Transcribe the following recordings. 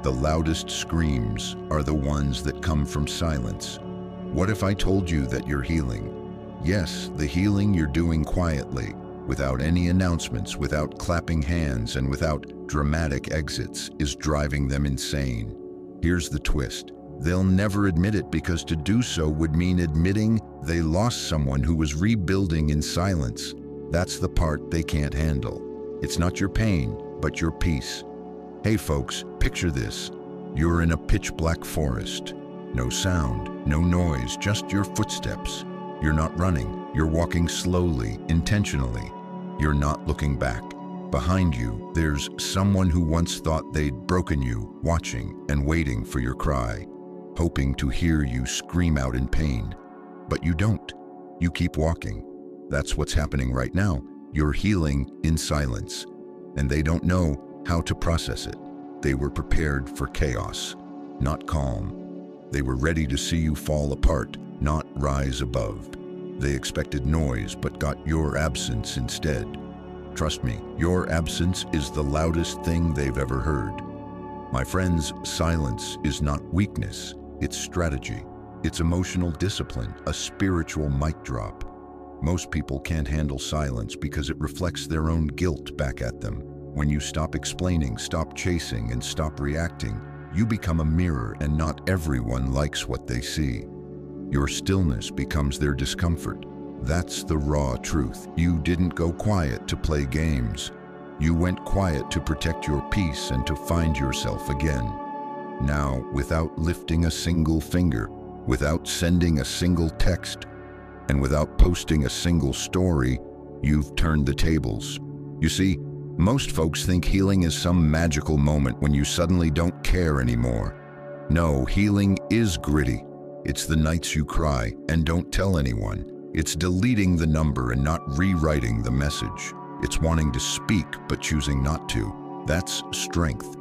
The loudest screams are the ones that come from silence. What if I told you that you're healing? Yes, the healing you're doing quietly, without any announcements, without clapping hands, and without dramatic exits, is driving them insane. Here's the twist. They'll never admit it because to do so would mean admitting they lost someone who was rebuilding in silence. That's the part they can't handle. It's not your pain, but your peace. Hey folks, picture this. You're in a pitch-black forest. No sound, no noise, just your footsteps. You're not running, you're walking slowly, intentionally. You're not looking back. Behind you, there's someone who once thought they'd broken you, watching and waiting for your cry, hoping to hear you scream out in pain. But you don't. You keep walking. That's what's happening right now. You're healing in silence, and they don't know how to process it. They were prepared for chaos, not calm. They were ready to see you fall apart, not rise above. They expected noise, but got your absence instead. Trust me, your absence is the loudest thing they've ever heard. My friends, silence is not weakness, it's strategy. It's emotional discipline, a spiritual mic drop. Most people can't handle silence because it reflects their own guilt back at them. When you stop explaining, stop chasing, and stop reacting, you become a mirror, and not everyone likes what they see. Your stillness becomes their discomfort. That's the raw truth. You didn't go quiet to play games. You went quiet to protect your peace and to find yourself again. Now, without lifting a single finger, without sending a single text, and without posting a single story, you've turned the tables. You see, most folks think healing is some magical moment when you suddenly don't care anymore. No, healing is gritty. It's the nights you cry and don't tell anyone. It's deleting the number and not rewriting the message. It's wanting to speak but choosing not to. That's strength.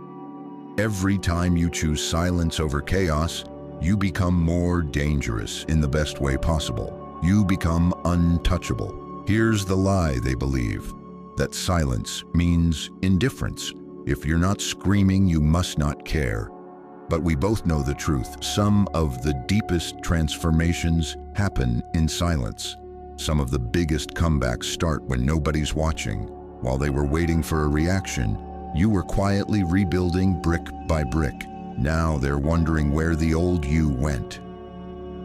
Every time you choose silence over chaos, you become more dangerous in the best way possible. You become untouchable. Here's the lie they believe, that silence means indifference. If you're not screaming, you must not care. But we both know the truth. Some of the deepest transformations happen in silence. Some of the biggest comebacks start when nobody's watching. While they were waiting for a reaction, you were quietly rebuilding brick by brick. Now they're wondering where the old you went.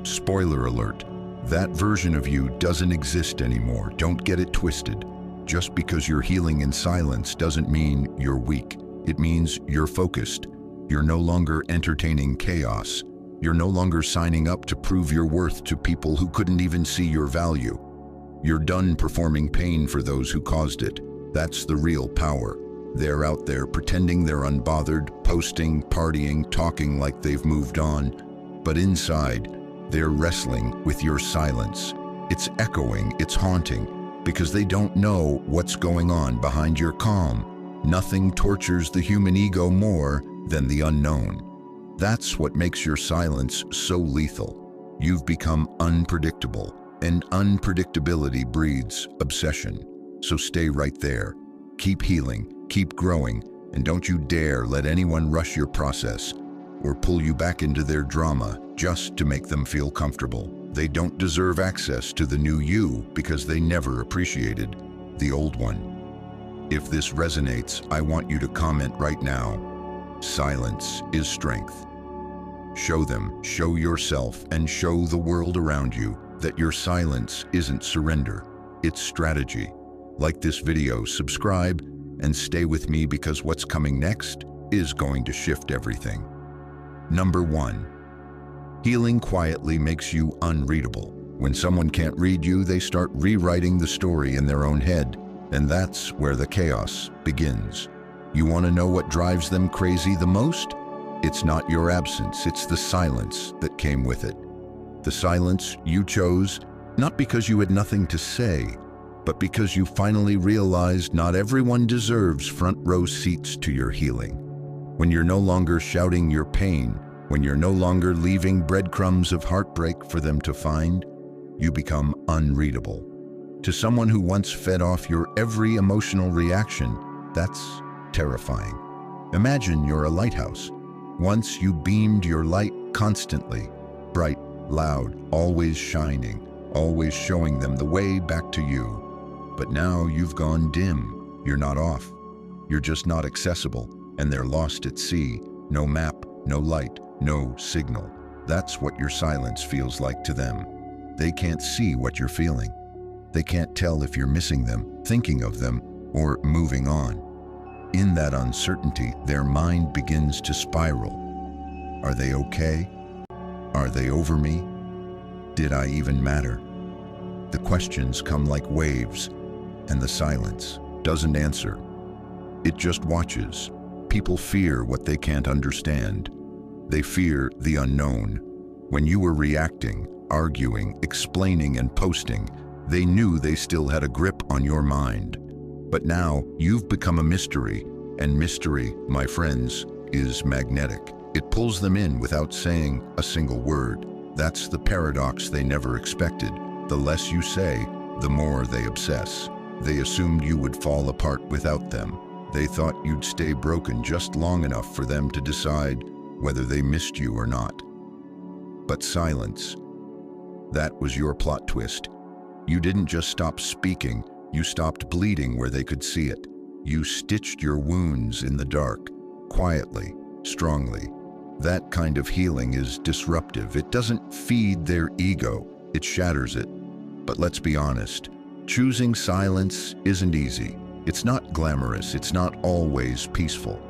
Spoiler alert, that version of you doesn't exist anymore. Don't get it twisted. Just because you're healing in silence doesn't mean you're weak. It means you're focused. You're no longer entertaining chaos. You're no longer signing up to prove your worth to people who couldn't even see your value. You're done performing pain for those who caused it. That's the real power. They're out there pretending they're unbothered, posting, partying, talking like they've moved on. But inside, they're wrestling with your silence. It's echoing, it's haunting, because they don't know what's going on behind your calm. Nothing tortures the human ego more than the unknown. That's what makes your silence so lethal. You've become unpredictable, and unpredictability breeds obsession. So stay right there. Keep healing, keep growing, and don't you dare let anyone rush your process or pull you back into their drama just to make them feel comfortable. They don't deserve access to the new you because they never appreciated the old one. If this resonates, I want you to comment right now. Silence is strength. Show them, show yourself, and show the world around you that your silence isn't surrender, it's strategy. Like this video, subscribe, and stay with me because what's coming next is going to shift everything. Number 1. Healing quietly makes you unreadable. When someone can't read you, they start rewriting the story in their own head, and that's where the chaos begins. You want to know what drives them crazy the most? It's not your absence, it's the silence that came with it. The silence you chose, not because you had nothing to say, but because you finally realized not everyone deserves front row seats to your healing. When you're no longer shouting your pain, when you're no longer leaving breadcrumbs of heartbreak for them to find, you become unreadable. To someone who once fed off your every emotional reaction, that's terrifying. Imagine you're a lighthouse. Once you beamed your light constantly, bright, loud, always shining, always showing them the way back to you. But now you've gone dim. You're not off. You're just not accessible, and they're lost at sea. No map, no light, no signal. That's what your silence feels like to them. They can't see what you're feeling. They can't tell if you're missing them, thinking of them, or moving on. In that uncertainty, their mind begins to spiral. Are they okay? Are they over me? Did I even matter? The questions come like waves, and the silence doesn't answer. It just watches. People fear what they can't understand. They fear the unknown. When you were reacting, arguing, explaining, and posting, they knew they still had a grip on your mind. But now you've become a mystery, and mystery, my friends, is magnetic. It pulls them in without saying a single word. That's the paradox they never expected. The less you say, the more they obsess. They assumed you would fall apart without them. They thought you'd stay broken just long enough for them to decide whether they missed you or not. But silence, that was your plot twist. You didn't just stop speaking, you stopped bleeding where they could see it. You stitched your wounds in the dark, quietly, strongly. That kind of healing is disruptive. It doesn't feed their ego, it shatters it. But let's be honest, choosing silence isn't easy. It's not glamorous, it's not always peaceful.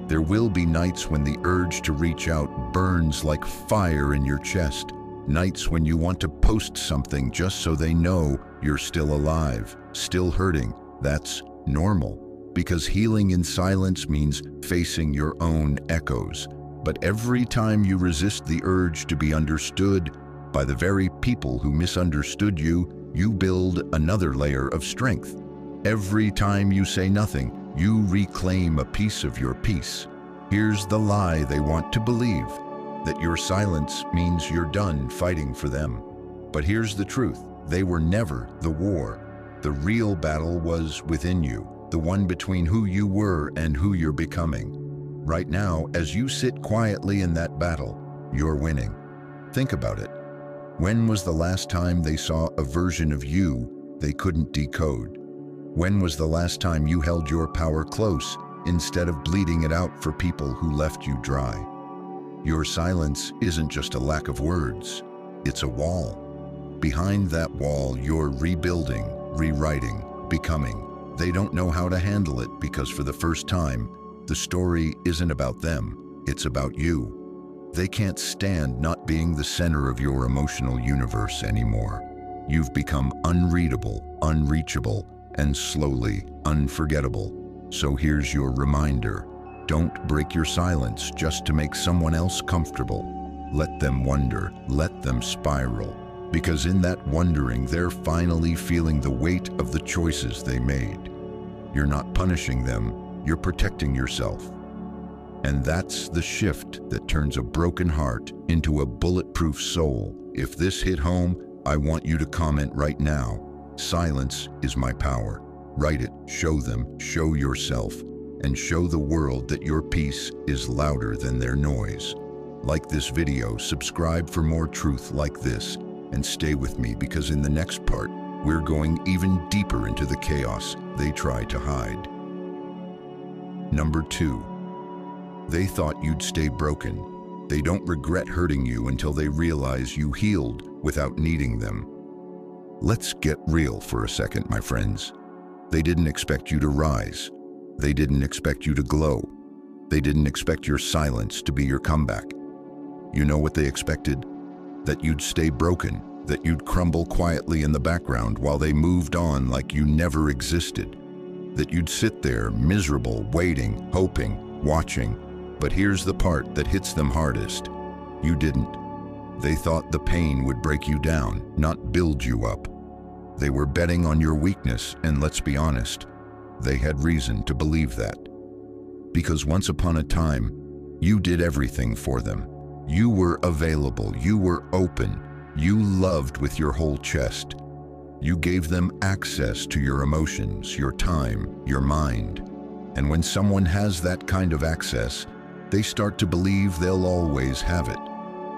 There will be nights when the urge to reach out burns like fire in your chest. Nights when you want to post something just so they know you're still alive, still hurting. That's normal, because healing in silence means facing your own echoes. But every time you resist the urge to be understood by the very people who misunderstood you, you build another layer of strength. Every time you say nothing, you reclaim a piece of your peace. Here's the lie they want to believe, that your silence means you're done fighting for them. But here's the truth, they were never the war. The real battle was within you, the one between who you were and who you're becoming. Right now, as you sit quietly in that battle, you're winning. Think about it. When was the last time they saw a version of you they couldn't decode? When was the last time you held your power close instead of bleeding it out for people who left you dry? Your silence isn't just a lack of words, it's a wall. Behind that wall, you're rebuilding, rewriting, becoming. They don't know how to handle it because for the first time, the story isn't about them, it's about you. They can't stand not being the center of your emotional universe anymore. You've become unreadable, unreachable, and slowly unforgettable. So here's your reminder. Don't break your silence just to make someone else comfortable. Let them wonder, let them spiral. Because in that wondering, they're finally feeling the weight of the choices they made. You're not punishing them, you're protecting yourself. And that's the shift that turns a broken heart into a bulletproof soul. If this hit home, I want you to comment right now. Silence is my power. Write it, show them, show yourself, and show the world that your peace is louder than their noise. Like this video, subscribe for more truth like this, and stay with me because in the next part, we're going even deeper into the chaos they try to hide. Number 2. They thought you'd stay broken. They don't regret hurting you until they realize you healed without needing them. Let's get real for a second, my friends. They didn't expect you to rise. They didn't expect you to glow. They didn't expect your silence to be your comeback. You know what they expected? That you'd stay broken, that you'd crumble quietly in the background while they moved on like you never existed. That you'd sit there, miserable, waiting, hoping, watching. But here's the part that hits them hardest. You didn't. They thought the pain would break you down, not build you up. They were betting on your weakness, and let's be honest, they had reason to believe that. Because once upon a time, you did everything for them. You were available, you were open, you loved with your whole chest. You gave them access to your emotions, your time, your mind. And when someone has that kind of access, They start to believe they'll always have it.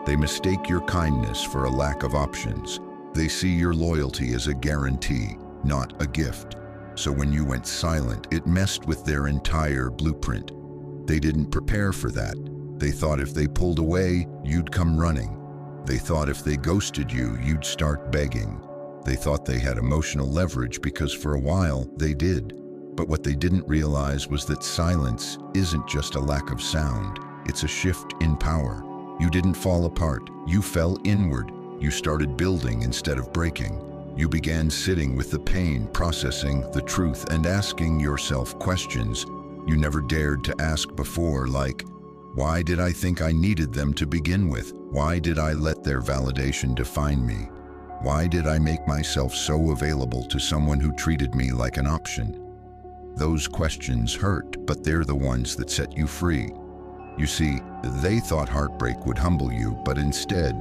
They mistake your kindness for a lack of options. They see your loyalty as a guarantee, not a gift. So when you went silent, it messed with their entire blueprint. They didn't prepare for that. They thought if they pulled away, you'd come running. They thought if they ghosted you, you'd start begging. They thought they had emotional leverage because for a while they did. But what they didn't realize was that silence isn't just a lack of sound, it's a shift in power. You didn't fall apart, you fell inward. You started building instead of breaking. You began sitting with the pain, processing the truth, and asking yourself questions you never dared to ask before, like, why did I think I needed them to begin with? Why did I let their validation define me? Why did I make myself so available to someone who treated me like an option? Those questions hurt, but they're the ones that set you free. You see, they thought heartbreak would humble you, but instead,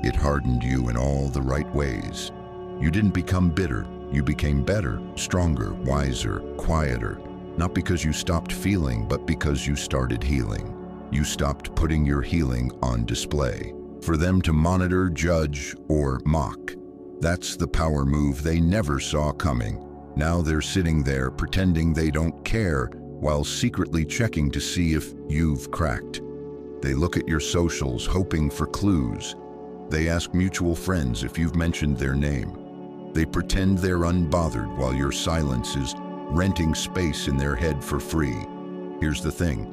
it hardened you in all the right ways. You didn't become bitter, you became better, stronger, wiser, quieter. Not because you stopped feeling, but because you started healing. You stopped putting your healing on display for them to monitor, judge, or mock. That's the power move they never saw coming. Now they're sitting there pretending they don't care while secretly checking to see if you've cracked. They look at your socials hoping for clues. They ask mutual friends if you've mentioned their name. They pretend they're unbothered while your silence is renting space in their head for free. Here's the thing.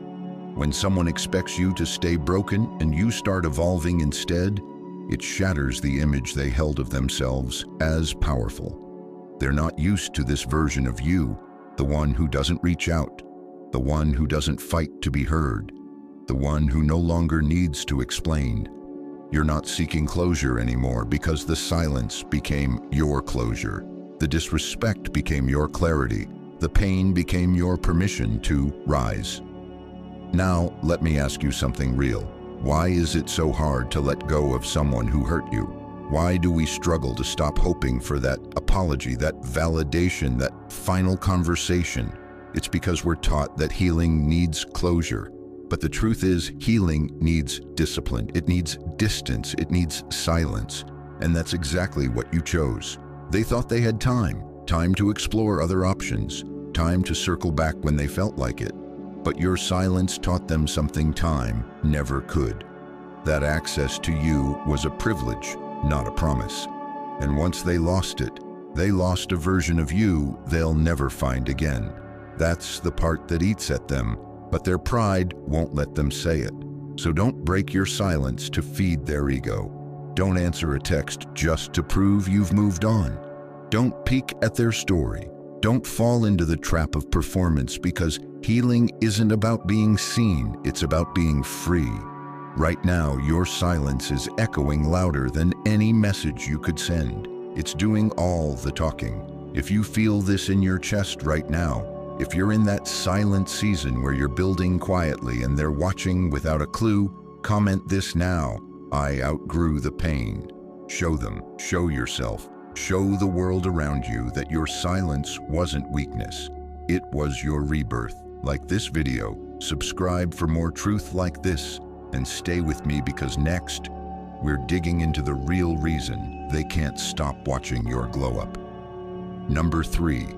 When someone expects you to stay broken and you start evolving instead, it shatters the image they held of themselves as powerful. They're not used to this version of you, the one who doesn't reach out, the one who doesn't fight to be heard, the one who no longer needs to explain. You're not seeking closure anymore because the silence became your closure. The disrespect became your clarity. The pain became your permission to rise. Now, let me ask you something real. Why is it so hard to let go of someone who hurt you? Why do we struggle to stop hoping for that apology, that validation, that final conversation? It's because we're taught that healing needs closure. But the truth is, healing needs discipline. It needs distance. It needs silence. And that's exactly what you chose. They thought they had time to explore other options, time to circle back when they felt like it. But your silence taught them something time never could. That access to you was a privilege, not a promise. And once they lost it, they lost a version of you they'll never find again. That's the part that eats at them, but their pride won't let them say it. So don't break your silence to feed their ego. Don't answer a text just to prove you've moved on. Don't peek at their story. Don't fall into the trap of performance, because healing isn't about being seen, it's about being free. Right now, your silence is echoing louder than any message you could send. It's doing all the talking. If you feel this in your chest right now, if you're in that silent season where you're building quietly and they're watching without a clue, comment this now: I outgrew the pain. Show them, show yourself, show the world around you that your silence wasn't weakness. It was your rebirth. Like this video, subscribe for more truth like this, and stay with me because next, we're digging into the real reason they can't stop watching your glow up. Number 3,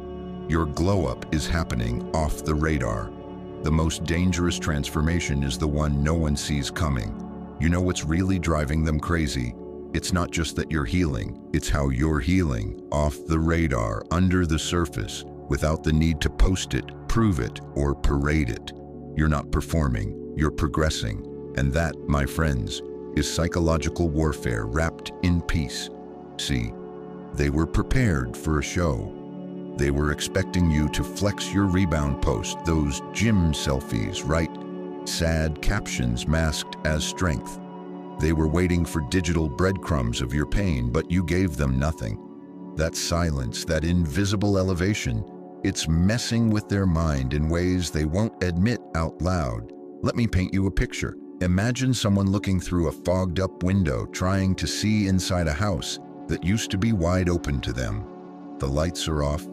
your glow up is happening off the radar. The most dangerous transformation is the one no one sees coming. You know what's really driving them crazy? It's not just that you're healing, it's how you're healing, off the radar, under the surface, without the need to post it, prove it, or parade it. You're not performing, you're progressing. And that, my friends, is psychological warfare wrapped in peace. See, they were prepared for a show. They were expecting you to flex your rebound post, those gym selfies, write sad captions masked as strength. They were waiting for digital breadcrumbs of your pain, but you gave them nothing. That silence, that invisible elevation, it's messing with their mind in ways they won't admit out loud. Let me paint you a picture. Imagine someone looking through a fogged-up window, trying to see inside a house that used to be wide open to them. The lights are off,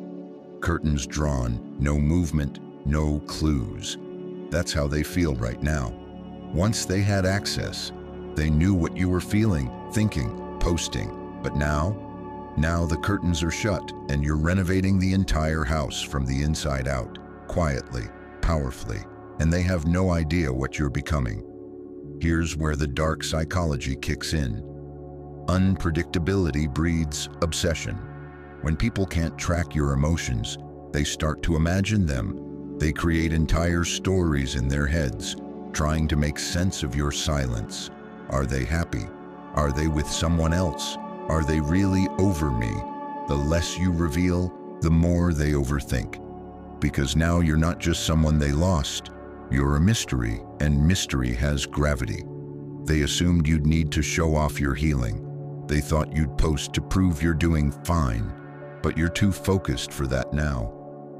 curtains drawn, no movement, no clues. That's how they feel right now. Once they had access, they knew what you were feeling, thinking, posting. But now the curtains are shut and you're renovating the entire house from the inside out, quietly, powerfully, and they have no idea what you're becoming. Here's where the dark psychology kicks in. Unpredictability breeds obsession. When people can't track your emotions, they start to imagine them. They create entire stories in their heads, trying to make sense of your silence. Are they happy? Are they with someone else? Are they really over me? The less you reveal, the more they overthink. Because now you're not just someone they lost, you're a mystery, and mystery has gravity. They assumed you'd need to show off your healing. They thought you'd post to prove you're doing fine, but you're too focused for that now.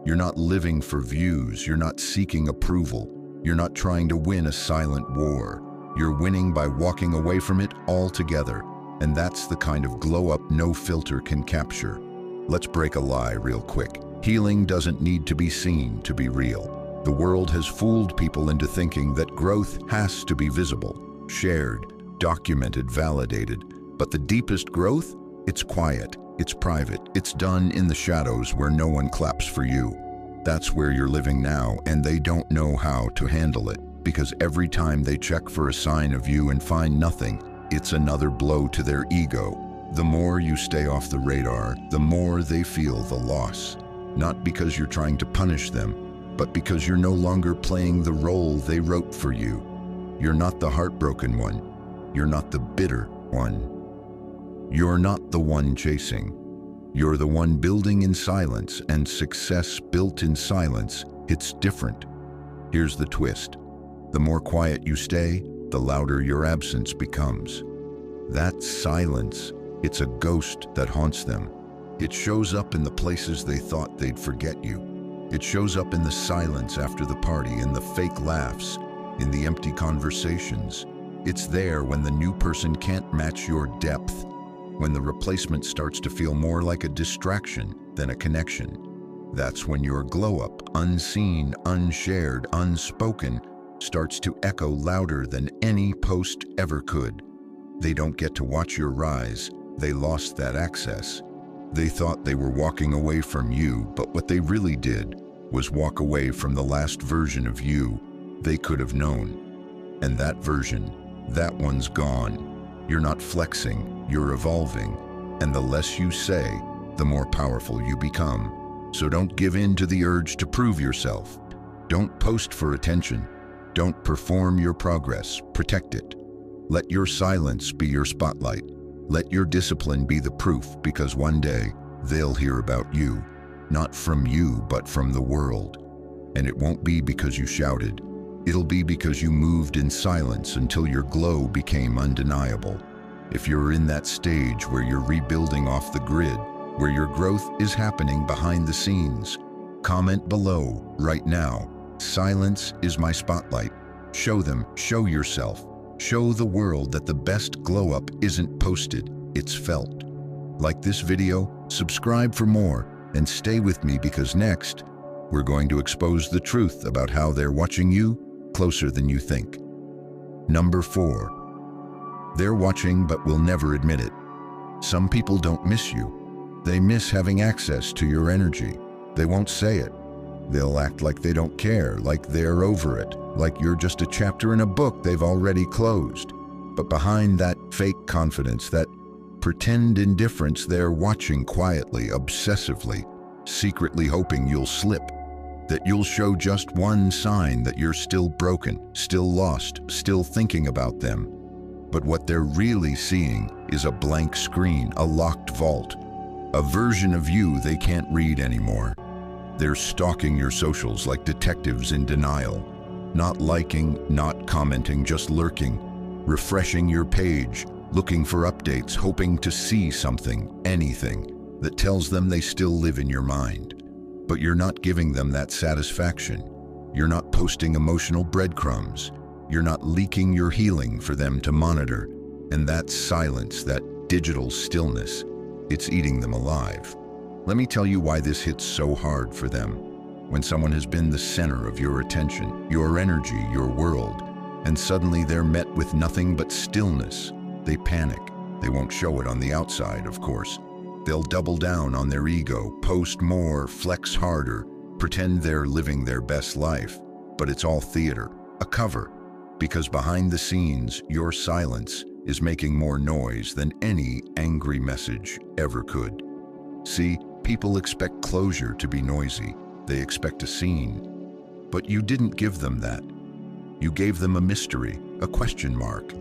You're not living for views, you're not seeking approval, you're not trying to win a silent war. You're winning by walking away from it altogether, and that's the kind of glow-up no filter can capture. Let's break a lie real quick. Healing doesn't need to be seen to be real. The world has fooled people into thinking that growth has to be visible, shared, documented, validated. But the deepest growth? It's quiet, it's private, it's done in the shadows where no one claps for you. That's where you're living now, and they don't know how to handle it, because every time they check for a sign of you and find nothing, it's another blow to their ego. The more you stay off the radar, the more they feel the loss. Not because you're trying to punish them, but because you're no longer playing the role they wrote for you. You're not the heartbroken one. You're not the bitter one. You're not the one chasing. You're the one building in silence, and success built in silence, it's different. Here's the twist. The more quiet you stay, the louder your absence becomes. That silence, it's a ghost that haunts them. It shows up in the places they thought they'd forget you. It shows up in the silence after the party, in the fake laughs, in the empty conversations. It's there when the new person can't match your depth, when the replacement starts to feel more like a distraction than a connection. That's when your glow-up, unseen, unshared, unspoken, starts to echo louder than any post ever could. They don't get to watch your rise. They lost that access. They thought they were walking away from you, but what they really did was walk away from the last version of you they could have known. And that version, that one's gone. You're not flexing, you're evolving. And the less you say, the more powerful you become. So don't give in to the urge to prove yourself. Don't post for attention. Don't perform your progress, protect it. Let your silence be your spotlight. Let your discipline be the proof, because one day they'll hear about you, not from you, but from the world. And it won't be because you shouted. It'll be because you moved in silence until your glow became undeniable. If you're in that stage where you're rebuilding off the grid, where your growth is happening behind the scenes, comment below right now. Silence is my spotlight. Show them, show yourself. Show the world that the best glow-up isn't posted, it's felt. Like this video, subscribe for more, and stay with me, because next, we're going to expose the truth about how they're watching you closer than you think. Number 4. They're watching but will never admit it. Some people don't miss you. They miss having access to your energy. They won't say it. They'll act like they don't care, like they're over it, like you're just a chapter in a book they've already closed. But behind that fake confidence, that pretend indifference, they're watching quietly, obsessively, secretly hoping you'll slip, that you'll show just one sign that you're still broken, still lost, still thinking about them. But what they're really seeing is a blank screen, a locked vault, a version of you they can't read anymore. They're stalking your socials like detectives in denial, not liking, not commenting, just lurking, refreshing your page, looking for updates, hoping to see something, anything, that tells them they still live in your mind. But you're not giving them that satisfaction. You're not posting emotional breadcrumbs. You're not leaking your healing for them to monitor. And that silence, that digital stillness, it's eating them alive. Let me tell you why this hits so hard for them. When someone has been the center of your attention, your energy, your world, and suddenly they're met with nothing but stillness. They panic. They won't show it on the outside, of course. They'll double down on their ego, post more, flex harder, pretend they're living their best life. But it's all theater, a cover, because behind the scenes, your silence is making more noise than any angry message ever could. See, people expect closure to be noisy. They expect a scene. But you didn't give them that. You gave them a mystery, a question mark.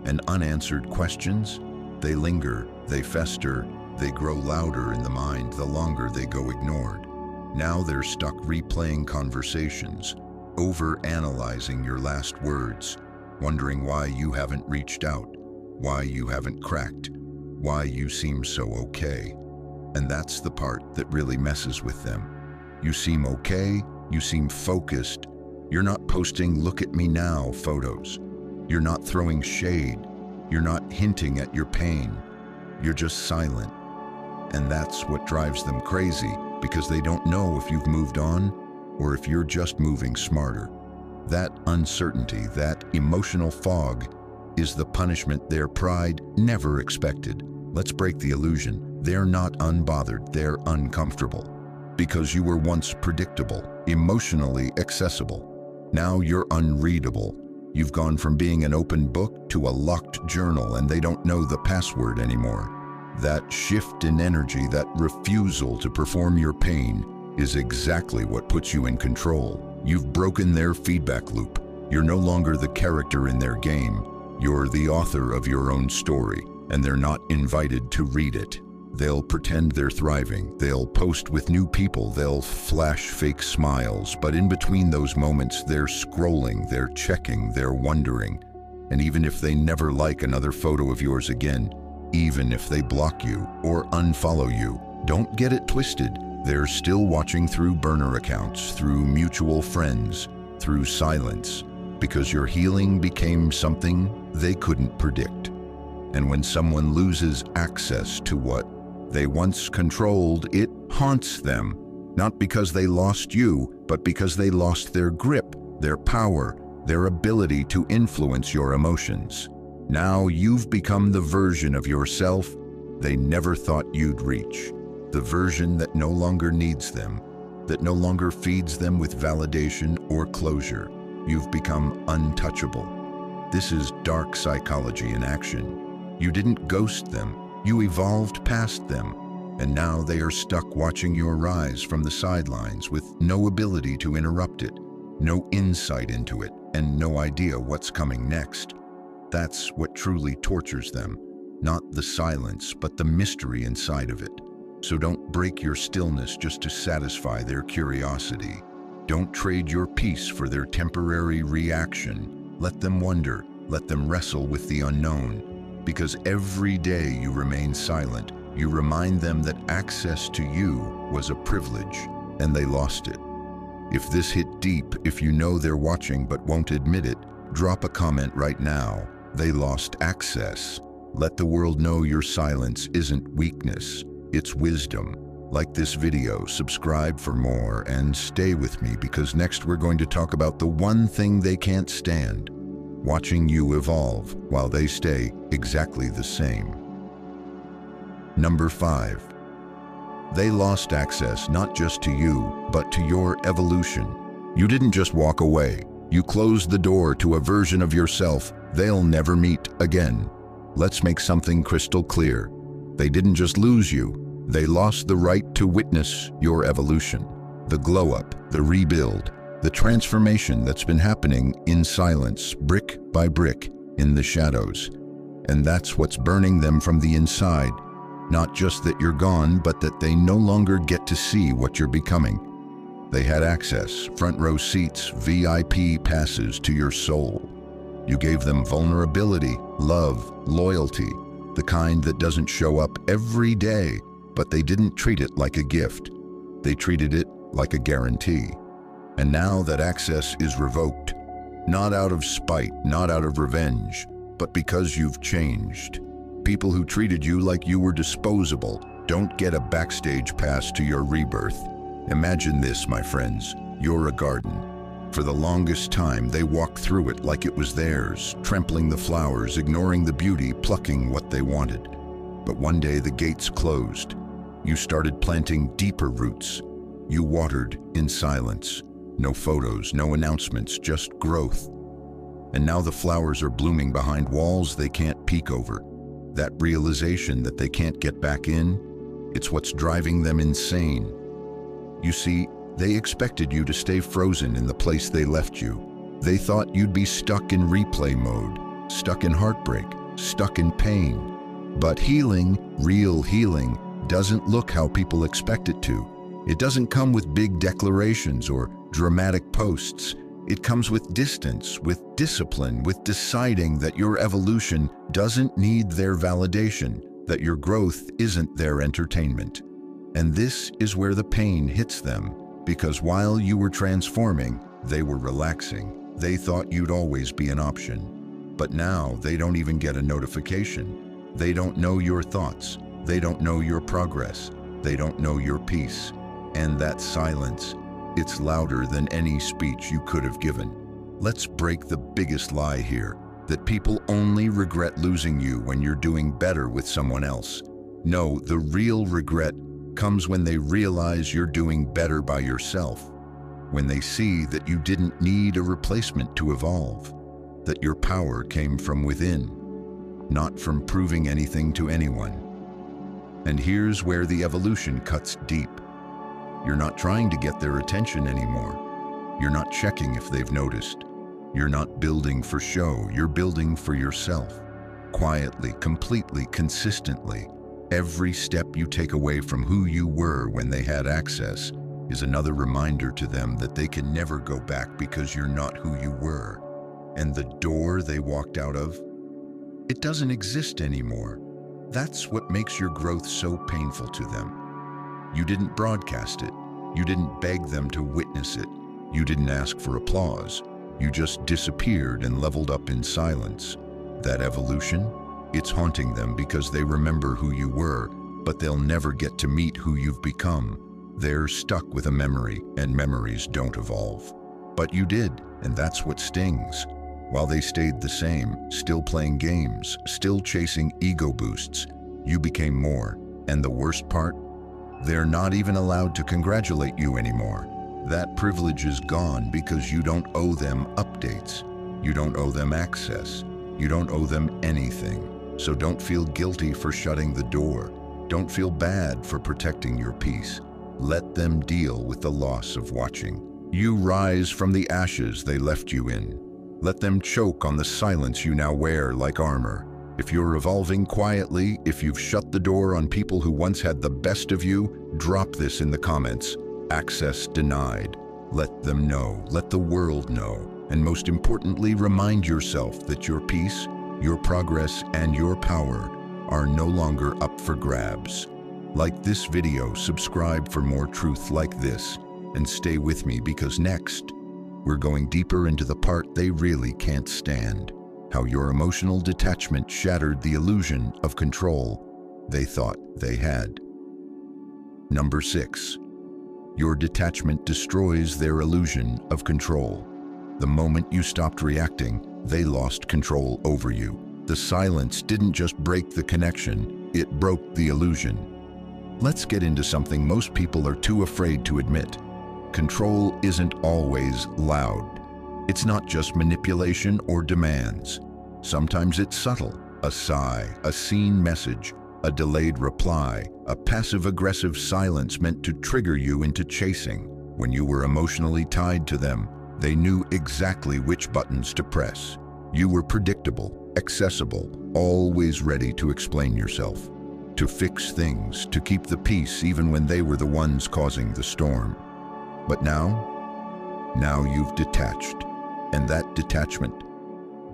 And unanswered questions, they linger, they fester, they grow louder in the mind the longer they go ignored. Now they're stuck replaying conversations, over-analyzing your last words, wondering why you haven't reached out, why you haven't cracked, why you seem so okay. And that's the part that really messes with them. You seem okay, you seem focused. You're not posting "look at me now" photos. You're not throwing shade. You're not hinting at your pain. You're just silent. And that's what drives them crazy, because they don't know if you've moved on or if you're just moving smarter. That uncertainty, that emotional fog, is the punishment their pride never expected. Let's break the illusion. They're not unbothered, they're uncomfortable. Because you were once predictable, emotionally accessible. Now you're unreadable. You've gone from being an open book to a locked journal, and they don't know the password anymore. That shift in energy, that refusal to perform your pain, is exactly what puts you in control. You've broken their feedback loop. You're no longer the character in their game. You're the author of your own story, and they're not invited to read it. They'll pretend they're thriving. They'll post with new people. They'll flash fake smiles. But in between those moments, they're scrolling, they're checking, they're wondering. And even if they never like another photo of yours again, even if they block you or unfollow you, don't get it twisted. They're still watching through burner accounts, through mutual friends, through silence, because your healing became something they couldn't predict. And when someone loses access to what they once controlled, it haunts them, not because they lost you, but because they lost their grip, their power, their ability to influence your emotions. Now you've become the version of yourself they never thought you'd reach, the version that no longer needs them, that no longer feeds them with validation or closure. You've become untouchable. This is dark psychology in action. You didn't ghost them. You evolved past them, and now they are stuck watching your rise from the sidelines with no ability to interrupt it, no insight into it, and no idea what's coming next. That's what truly tortures them, not the silence, but the mystery inside of it. So don't break your stillness just to satisfy their curiosity. Don't trade your peace for their temporary reaction. Let them wonder, let them wrestle with the unknown. Because every day you remain silent, you remind them that access to you was a privilege, and they lost it. If this hit deep, if you know they're watching but won't admit it, drop a comment right now. They lost access. Let the world know your silence isn't weakness, it's wisdom. Like this video, subscribe for more, and stay with me, because next we're going to talk about the one thing they can't stand: watching you evolve while they stay exactly the same. Number 5. They lost access not just to you, but to your evolution. You didn't just walk away. You closed the door to a version of yourself they'll never meet again. Let's make something crystal clear. They didn't just lose you. They lost the right to witness your evolution. The glow-up, the rebuild, the transformation that's been happening in silence, brick by brick, in the shadows. And that's what's burning them from the inside. Not just that you're gone, but that they no longer get to see what you're becoming. They had access, front row seats, VIP passes to your soul. You gave them vulnerability, love, loyalty, the kind that doesn't show up every day, but they didn't treat it like a gift. They treated it like a guarantee. And now that access is revoked, not out of spite, not out of revenge, but because you've changed. People who treated you like you were disposable don't get a backstage pass to your rebirth. Imagine this, my friends. You're a garden. For the longest time, they walked through it like it was theirs, trampling the flowers, ignoring the beauty, plucking what they wanted. But one day the gates closed. You started planting deeper roots. You watered in silence. No photos, no announcements, just growth. And now the flowers are blooming behind walls they can't peek over. That realization that they can't get back in, it's what's driving them insane. You see, they expected you to stay frozen in the place they left you. They thought you'd be stuck in replay mode, stuck in heartbreak, stuck in pain. But healing, real healing, doesn't look how people expect it to. It doesn't come with big declarations or dramatic posts. It comes with distance, with discipline, with deciding that your evolution doesn't need their validation, that your growth isn't their entertainment. And this is where the pain hits them. Because while you were transforming, they were relaxing. They thought you'd always be an option. But now they don't even get a notification. They don't know your thoughts. They don't know your progress. They don't know your peace. And that silence, it's louder than any speech you could have given. Let's break the biggest lie here, that people only regret losing you when you're doing better with someone else. No, the real regret comes when they realize you're doing better by yourself, when they see that you didn't need a replacement to evolve, that your power came from within, not from proving anything to anyone. And here's where the evolution cuts deep. You're not trying to get their attention anymore. You're not checking if they've noticed. You're not building for show, you're building for yourself. Quietly, completely, consistently. Every step you take away from who you were when they had access is another reminder to them that they can never go back because you're not who you were. And the door they walked out of, it doesn't exist anymore. That's what makes your growth so painful to them. You didn't broadcast it. You didn't beg them to witness it. You didn't ask for applause. You just disappeared and leveled up in silence. That evolution, it's haunting them because they remember who you were, but they'll never get to meet who you've become. They're stuck with a memory, and memories don't evolve. But you did, and that's what stings. While they stayed the same, still playing games, still chasing ego boosts, you became more. And the worst part? They're not even allowed to congratulate you anymore. That privilege is gone because you don't owe them updates. You don't owe them access. You don't owe them anything. So don't feel guilty for shutting the door. Don't feel bad for protecting your peace. Let them deal with the loss of watching. You rise from the ashes they left you in. Let them choke on the silence you now wear like armor. If you're evolving quietly, if you've shut the door on people who once had the best of you, drop this in the comments. Access denied. Let them know. Let the world know. And most importantly, remind yourself that your peace, your progress, and your power are no longer up for grabs. Like this video, subscribe for more truth like this, and stay with me because next, we're going deeper into the part they really can't stand. How your emotional detachment shattered the illusion of control they thought they had. Number 6. Your detachment destroys their illusion of control. The moment you stopped reacting, they lost control over you. The silence didn't just break the connection, it broke the illusion. Let's get into something most people are too afraid to admit. Control isn't always loud. It's not just manipulation or demands. Sometimes it's subtle. A sigh, a seen message, a delayed reply, a passive-aggressive silence meant to trigger you into chasing. When you were emotionally tied to them, they knew exactly which buttons to press. You were predictable, accessible, always ready to explain yourself, to fix things, to keep the peace even when they were the ones causing the storm. But now you've detached. And that detachment,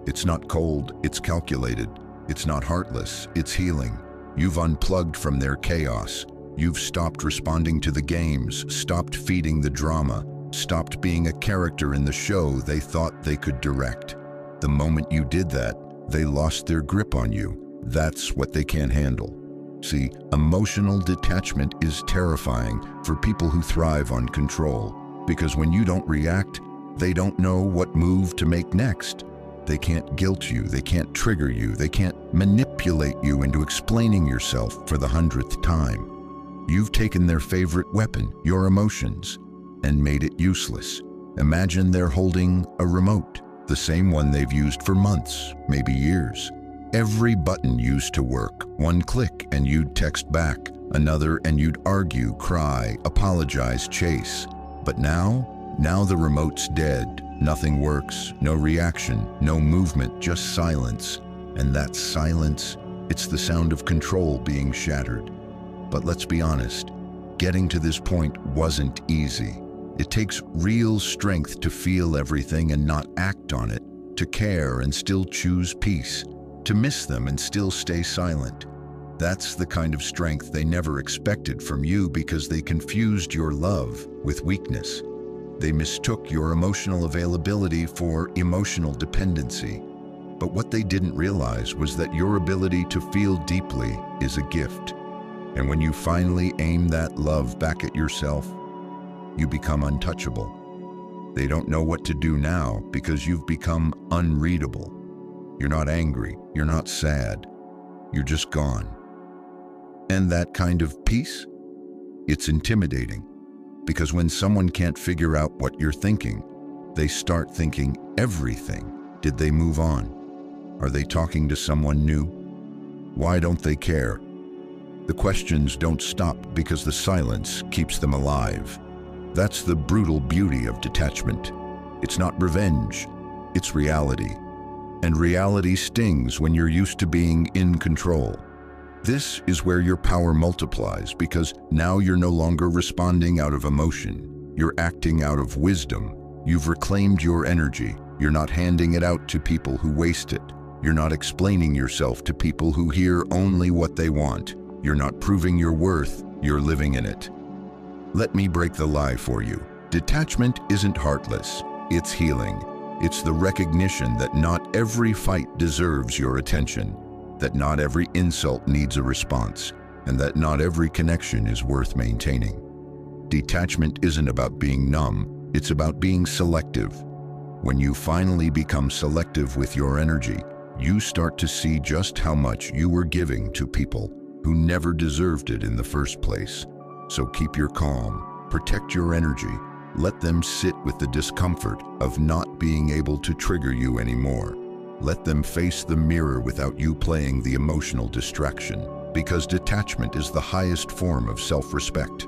it's not cold, it's calculated. It's not heartless, it's healing. You've unplugged from their chaos. You've stopped responding to the games, stopped feeding the drama, stopped being a character in the show they thought they could direct. The moment you did that, they lost their grip on you. That's what they can't handle. See, emotional detachment is terrifying for people who thrive on control, because when you don't react, They don't know what move to make next. They can't guilt you, they can't trigger you, they can't manipulate you into explaining yourself for the 100th time. You've taken their favorite weapon, your emotions, and made it useless. Imagine they're holding a remote, the same one they've used for months, maybe years. Every button used to work. One click and you'd text back, another and you'd argue, cry, apologize, chase. But now the remote's dead. Nothing works, no reaction, no movement, just silence. And that silence, it's the sound of control being shattered. But let's be honest, getting to this point wasn't easy. It takes real strength to feel everything and not act on it, to care and still choose peace, to miss them and still stay silent. That's the kind of strength they never expected from you because they confused your love with weakness. They mistook your emotional availability for emotional dependency. But what they didn't realize was that your ability to feel deeply is a gift. And when you finally aim that love back at yourself, you become untouchable. They don't know what to do now because you've become unreadable. You're not angry, you're not sad, you're just gone. And that kind of peace? It's intimidating. Because when someone can't figure out what you're thinking, they start thinking everything. Did they move on? Are they talking to someone new? Why don't they care? The questions don't stop because the silence keeps them alive. That's the brutal beauty of detachment. It's not revenge, it's reality. And reality stings when you're used to being in control. This is where your power multiplies because now you're no longer responding out of emotion. You're acting out of wisdom. You've reclaimed your energy. You're not handing it out to people who waste it. You're not explaining yourself to people who hear only what they want. You're not proving your worth. You're living in it. Let me break the lie for you. Detachment isn't heartless. It's healing. It's the recognition that not every fight deserves your attention, that not every insult needs a response, and that not every connection is worth maintaining. Detachment isn't about being numb, it's about being selective. When you finally become selective with your energy, you start to see just how much you were giving to people who never deserved it in the first place. So keep your calm, protect your energy, let them sit with the discomfort of not being able to trigger you anymore. Let them face the mirror without you playing the emotional distraction, because detachment is the highest form of self-respect.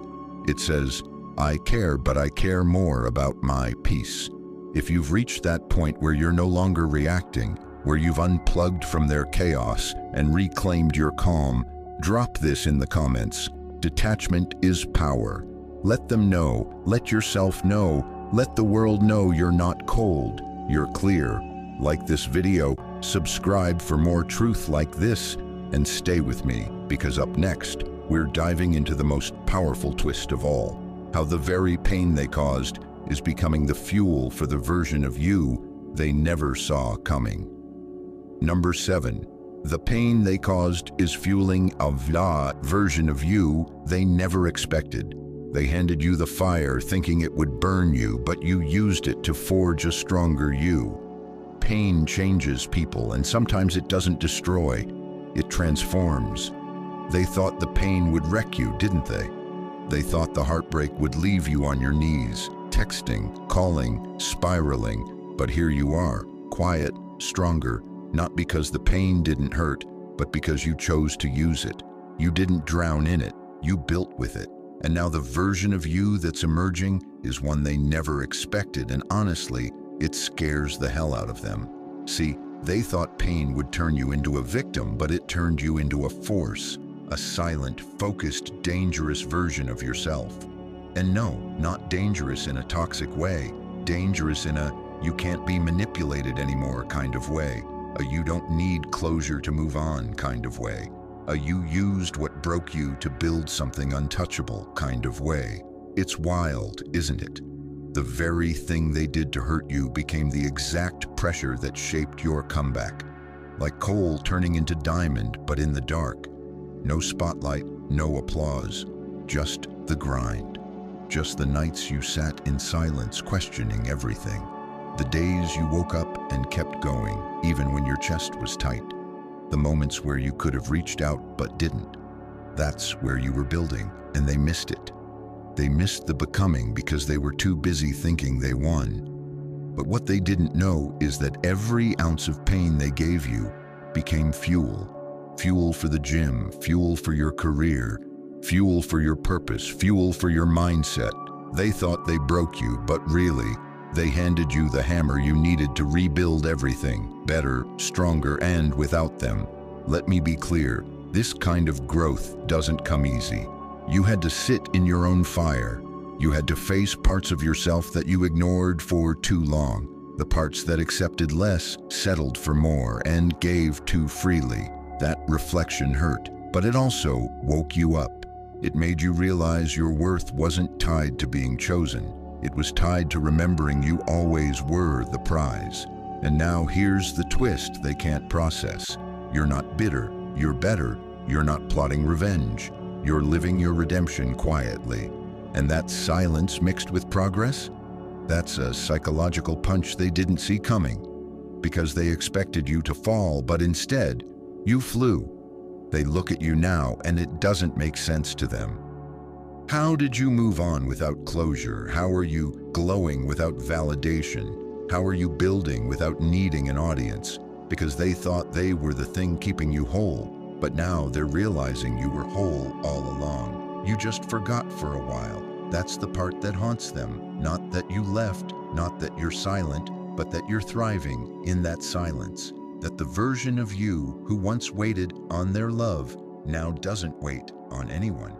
It says, I care, but I care more about my peace. If you've reached that point where you're no longer reacting, where you've unplugged from their chaos and reclaimed your calm, drop this in the comments. Detachment is power. Let them know, let yourself know, let the world know you're not cold, you're clear. Like this video, subscribe for more truth like this, and stay with me, because up next, we're diving into the most powerful twist of all, how the very pain they caused is becoming the fuel for the version of you they never saw coming. Number 7. The pain they caused is fueling a version of you they never expected. They handed you the fire thinking it would burn you, but you used it to forge a stronger you. Pain changes people, and sometimes it doesn't destroy, it transforms. They thought the pain would wreck you, didn't they? They thought the heartbreak would leave you on your knees, texting, calling, spiraling, but here you are, quiet, stronger, not because the pain didn't hurt, but because you chose to use it. You didn't drown in it, you built with it. And now the version of you that's emerging is one they never expected, and honestly, it scares the hell out of them. See, they thought pain would turn you into a victim, but it turned you into a force, a silent, focused, dangerous version of yourself. And no, not dangerous in a toxic way, dangerous in a you can't be manipulated anymore kind of way, a you don't need closure to move on kind of way, a you used what broke you to build something untouchable kind of way. It's wild, isn't it? The very thing they did to hurt you became the exact pressure that shaped your comeback. Like coal turning into diamond, but in the dark. No spotlight, no applause, just the grind. Just the nights you sat in silence questioning everything. The days you woke up and kept going, even when your chest was tight. The moments where you could have reached out but didn't. That's where you were building, and they missed it. They missed the becoming because they were too busy thinking they won. But what they didn't know is that every ounce of pain they gave you became fuel. Fuel for the gym, fuel for your career, fuel for your purpose, fuel for your mindset. They thought they broke you, but really, they handed you the hammer you needed to rebuild everything, better, stronger, and without them. Let me be clear, this kind of growth doesn't come easy. You had to sit in your own fire. You had to face parts of yourself that you ignored for too long. The parts that accepted less, settled for more, and gave too freely. That reflection hurt, but it also woke you up. It made you realize your worth wasn't tied to being chosen. It was tied to remembering you always were the prize. And now here's the twist they can't process. You're not bitter, you're better. You're not plotting revenge. You're living your redemption quietly. And that silence mixed with progress? That's a psychological punch they didn't see coming. Because they expected you to fall, but instead, you flew. They look at you now, and it doesn't make sense to them. How did you move on without closure? How are you glowing without validation? How are you building without needing an audience? Because they thought they were the thing keeping you whole, but now they're realizing you were whole all along. You just forgot for a while. That's the part that haunts them. Not that you left, not that you're silent, but that you're thriving in that silence. That the version of you who once waited on their love now doesn't wait on anyone.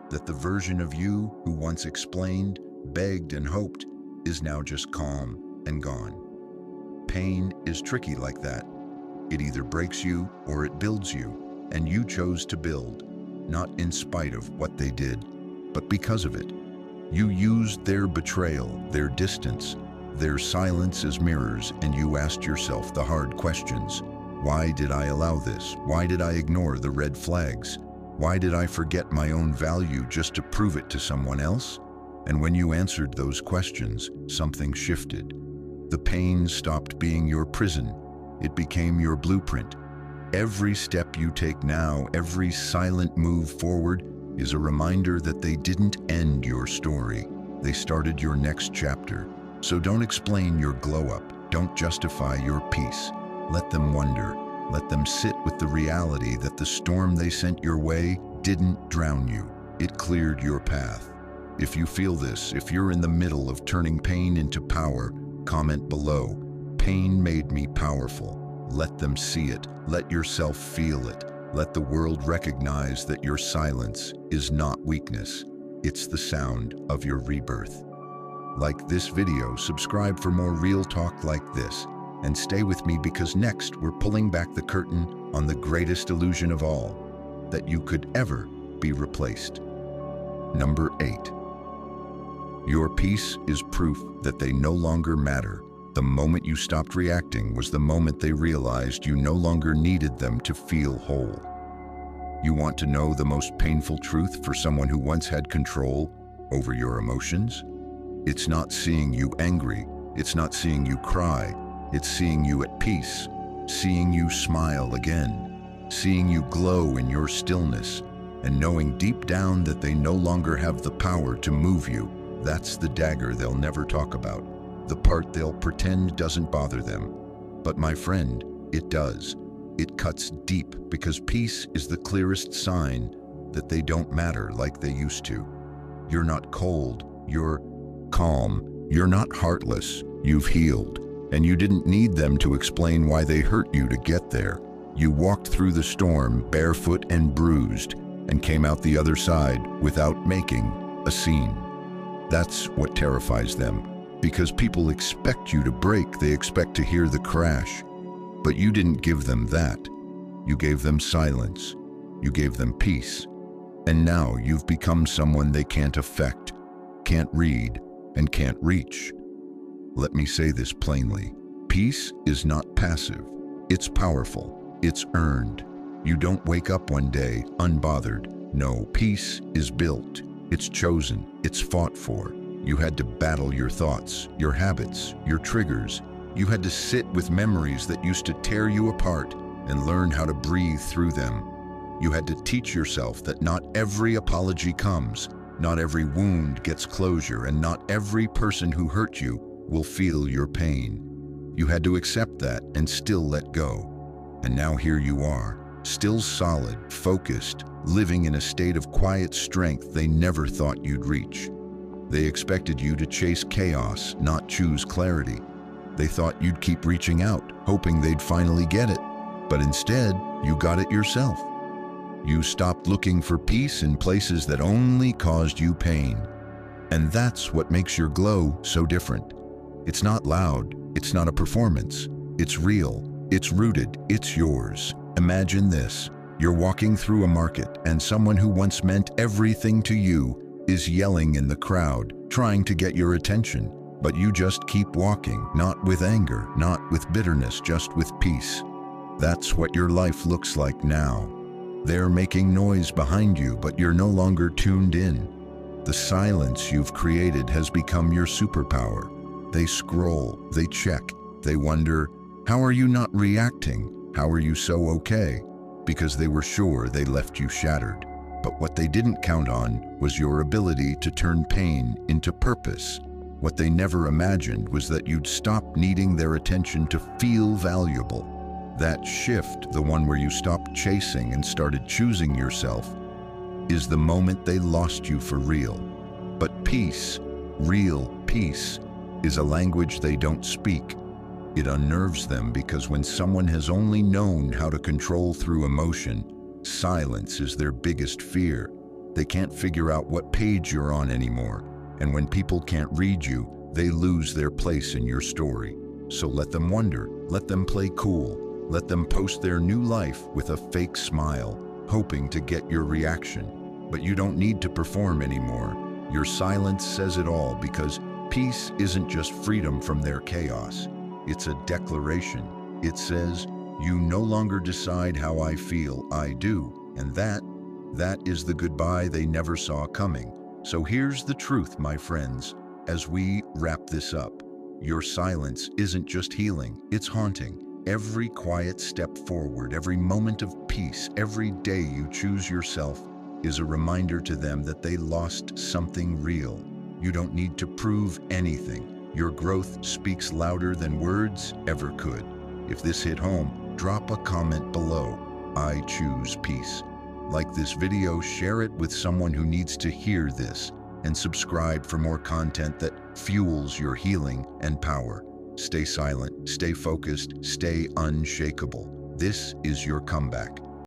That the version of you who once explained, begged, and hoped is now just calm and gone. Pain is tricky like that. It either breaks you or it builds you, and you chose to build, not in spite of what they did, but because of it. You used their betrayal, their distance, their silence as mirrors, and you asked yourself the hard questions. Why did I allow this? Why did I ignore the red flags? Why did I forget my own value just to prove it to someone else? And when you answered those questions, something shifted. The pain stopped being your prison. It became your blueprint. Every step you take now, every silent move forward, is a reminder that they didn't end your story. They started your next chapter. So don't explain your glow-up. Don't justify your peace. Let them wonder. Let them sit with the reality that the storm they sent your way didn't drown you. It cleared your path. If you feel this, if you're in the middle of turning pain into power, comment below. Pain made me powerful. Let them see it. Let yourself feel it. Let the world recognize that your silence is not weakness. It's the sound of your rebirth. Like this video, subscribe for more real talk like this, and stay with me because next we're pulling back the curtain on the greatest illusion of all, that you could ever be replaced. Number 8. Your peace is proof that they no longer matter. The moment you stopped reacting was the moment they realized you no longer needed them to feel whole. You want to know the most painful truth for someone who once had control over your emotions? It's not seeing you angry. It's not seeing you cry. It's seeing you at peace, seeing you smile again, seeing you glow in your stillness, and knowing deep down that they no longer have the power to move you. That's the dagger they'll never talk about, the part they'll pretend doesn't bother them. But my friend, it does. It cuts deep because peace is the clearest sign that they don't matter like they used to. You're not cold, you're calm. You're not heartless, you've healed. And you didn't need them to explain why they hurt you to get there. You walked through the storm barefoot and bruised and came out the other side without making a scene. That's what terrifies them. Because people expect you to break, they expect to hear the crash. But you didn't give them that. You gave them silence. You gave them peace. And now you've become someone they can't affect, can't read, and can't reach. Let me say this plainly. Peace is not passive. It's powerful. It's earned. You don't wake up one day unbothered. No, peace is built. It's chosen. It's fought for. You had to battle your thoughts, your habits, your triggers. You had to sit with memories that used to tear you apart and learn how to breathe through them. You had to teach yourself that not every apology comes, not every wound gets closure, and not every person who hurt you will feel your pain. You had to accept that and still let go. And now here you are, still solid, focused, living in a state of quiet strength they never thought you'd reach. They expected you to chase chaos, not choose clarity. They thought you'd keep reaching out, hoping they'd finally get it. But instead, you got it yourself. You stopped looking for peace in places that only caused you pain. And that's what makes your glow so different. It's not loud, it's not a performance. It's real, it's rooted, it's yours. Imagine this. You're walking through a market and someone who once meant everything to you is yelling in the crowd, trying to get your attention. But you just keep walking, not with anger, not with bitterness, just with peace. That's what your life looks like now. They're making noise behind you, but you're no longer tuned in. The silence you've created has become your superpower. They scroll, they check, they wonder, how are you not reacting? How are you so okay? Because they were sure they left you shattered. But what they didn't count on was your ability to turn pain into purpose. What they never imagined was that you'd stop needing their attention to feel valuable. That shift, the one where you stopped chasing and started choosing yourself, is the moment they lost you for real. But peace, real peace, is a language they don't speak. It unnerves them because when someone has only known how to control through emotion, silence is their biggest fear. They can't figure out what page you're on anymore. And when people can't read you, they lose their place in your story. So let them wonder, let them play cool, let them post their new life with a fake smile, hoping to get your reaction. But you don't need to perform anymore. Your silence says it all, because peace isn't just freedom from their chaos. It's a declaration. It says, you no longer decide how I feel, I do. And that is the goodbye they never saw coming. So here's the truth, my friends, as we wrap this up. Your silence isn't just healing, it's haunting. Every quiet step forward, every moment of peace, every day you choose yourself is a reminder to them that they lost something real. You don't need to prove anything. Your growth speaks louder than words ever could. If this hit home, drop a comment below. I choose peace. Like this video, share it with someone who needs to hear this, and subscribe for more content that fuels your healing and power. Stay silent, stay focused, stay unshakable. This is your comeback.